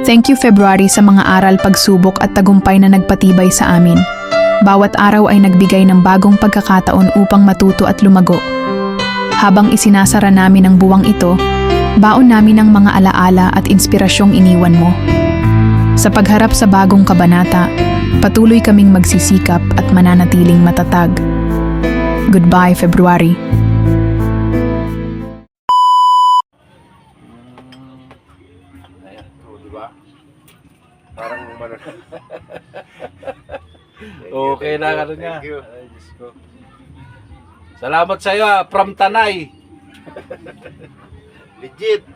Thank you February sa mga aral, pagsubok at tagumpay na nagpatibay sa amin. Bawat araw ay nagbigay ng bagong pagkakataon upang matuto at lumago. Habang isinasara namin ang buwang ito, baon namin ang mga alaala at inspirasyong iniwan mo. Sa pagharap sa bagong kabanata, patuloy kaming magsisikap at mananatiling matatag. Goodbye, February. Diba? Parang Okay na, ano niya. Thank you. Ay, Diyos ko. Salamat sa iyo, from Tanay. Legit.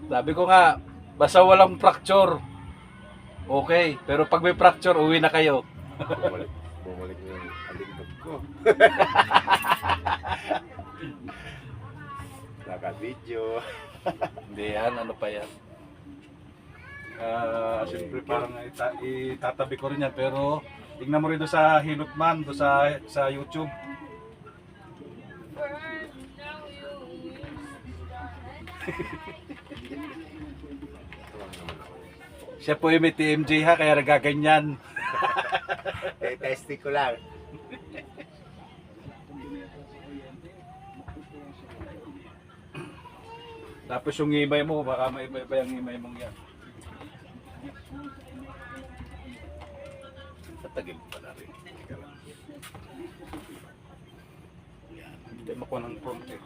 Sabi ko nga, basta walang fracture. Okay, pero pag may fracture, uwi na kayo. Bumalik na yung alingkod ko. Naka-video. Hindi yan, ano pa yan. Siyempre parang itatabi ko rin yan, pero tingnan mo rin doon sa Hilotman, doon sa YouTube. Siya po yung may TMJ ha, kaya nagaganyan. Testing ko lang. Tapos yung himay mo, baka may iba yung himay mong yan. Tatagil pa na rin. Teka lang. Yan. Hindi makuha ng prompt eh.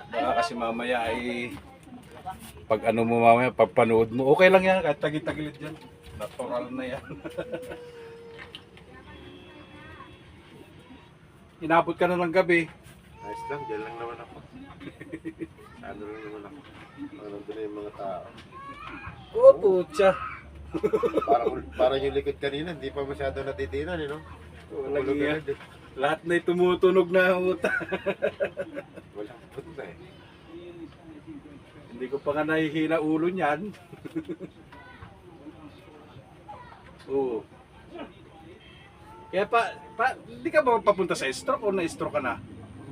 Baka kasi mamaya ay pag ano mo mamaya, pag panood mo, okay lang yan, kahit tagil-tagilid dyan. Natural na yan. Inabot ka na ng gabi. Ayos lang, dyan lang naman ako. Ano lang naman ako. Nandun na yung mga tao. Oh, putya. Parang yung likod kanina, hindi pa masyado natitinan, no? Walang Tulog iya. agad eh. Lahat na tumutunog na uta. Walang put na eh. Hindi ko pa nga nahihina ulo niyan. Oo. Kaya hindi ka ba papunta sa stroke o na-stroke ka na?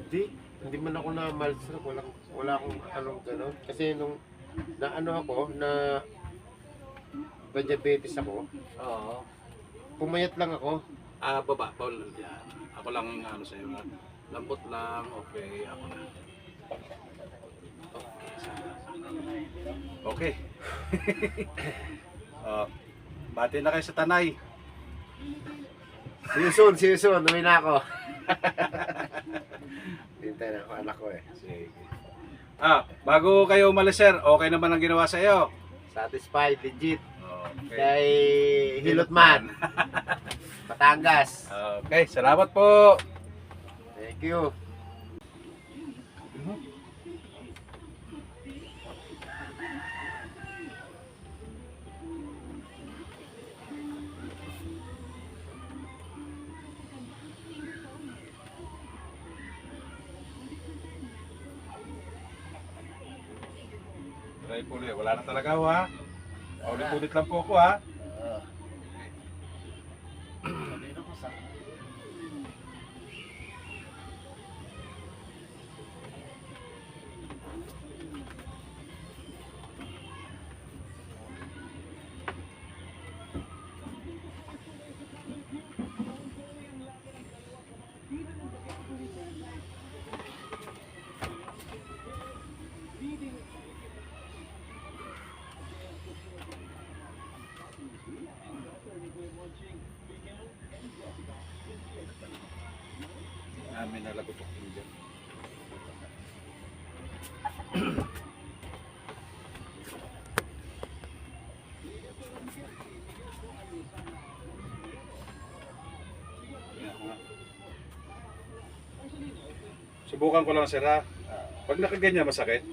Hindi man ako na malstroke, wala akong anong gano'n. Kasi nung na diabetes ako, Oo. pumayat lang ako. Baba, Paul. Yan. Ako lang ang ano sa'yo. Lambot lang. Okay, ako na. Okay. Bati na kayo sa Tanay. See you soon. Uwi na ako. Hintay na ako anak ko eh. Sige. Bago kayo umalis sir, okay naman ang ginawa sa iyo? Satisfied, legit. Okay. Kay Hilotman. Batangas. Okay, salamat po. Thank you. Try po ulit. Wala na talaga ho ha. Ulit-ulit lang po ako ha. May nalagot ako dyan. Subukan ko lang sir ha. Pag nakaganyan masakit?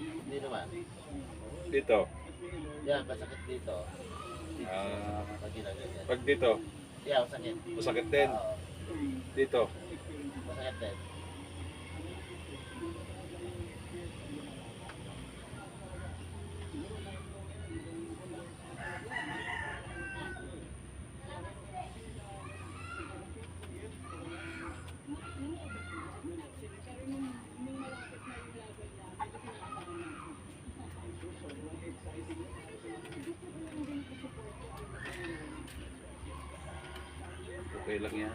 Hindi naman. Dito. Yan, masakit dito. Pag ginaganyan. Pag dito, Yeah, masakit. masakit din. Dito. Masakit din. Okay lang yan.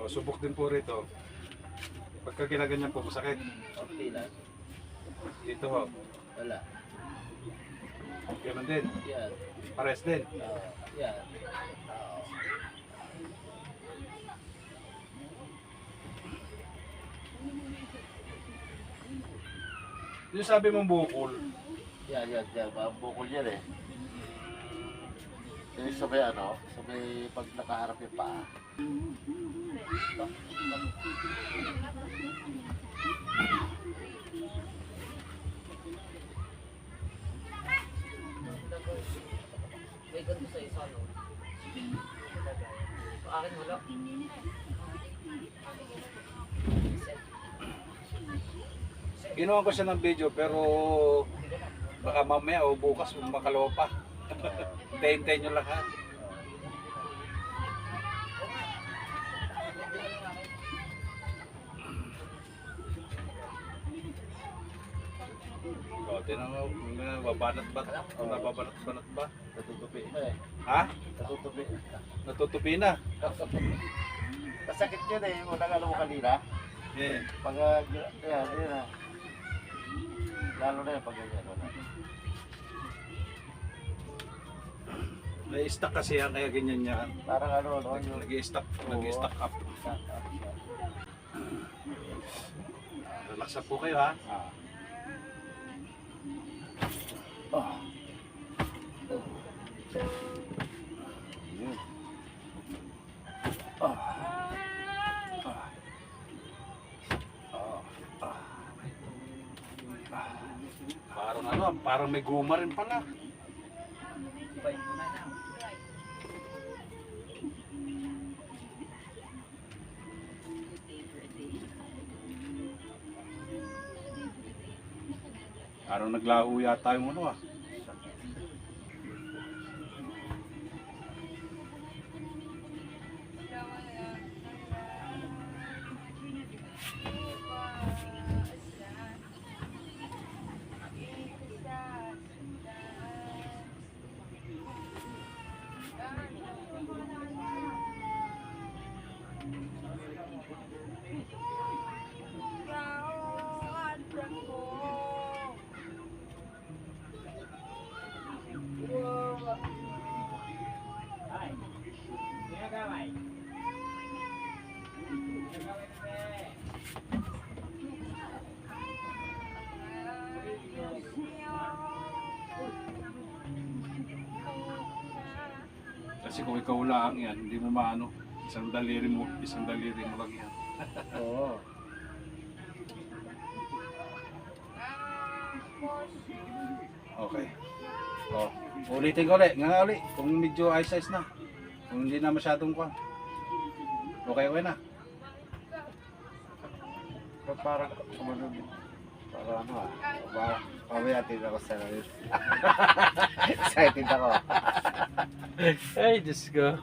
O, subok din po rito. Pagka ginaganyan po, masakit. Okay lang. Dito ho. Wala. Ganun din. Yan. Pares din. Yan. Yung sabi mong bukol. Yan. Bukol yan eh. Yung sabay ano, sabay pag nakaharap yung paa. May ganito sa isa, no? Akin wala. Ginawa ko siya ng video pero baka mamaya o bukas makalawa pa. Hintayin nyo lang ha. O, tinan mo, babanat ba? Nababanat-banat ba? Natutupi na eh. Ha? Natutupi. Natutupi na. Masakit yun eh. Unang alam mo kanina. Yeah. Pag, yan na. Lalo na yung pag ganyan. Wala. May-stuck kasi yan, kaya ganyan yan. Parang ano, no? Yung Nag-i-stuck up. Relax up po kayo ha. Parang ano, parang may guma rin pala. Parang naglaho yata yung ano ah. Kasi kung ikaw lang yan, hindi mo maano. Isang daliri mo lang yan. Oo. Okay. Oh, ulitin ko ulit. Nga ulit. Kung medyo ice na. Kung hindi na masyadong kwan. Okay na. Parang sumunod. Parang ano ah. Mamaya tingnan ako sa lalim. Excited ako. Ay, Diyos ko.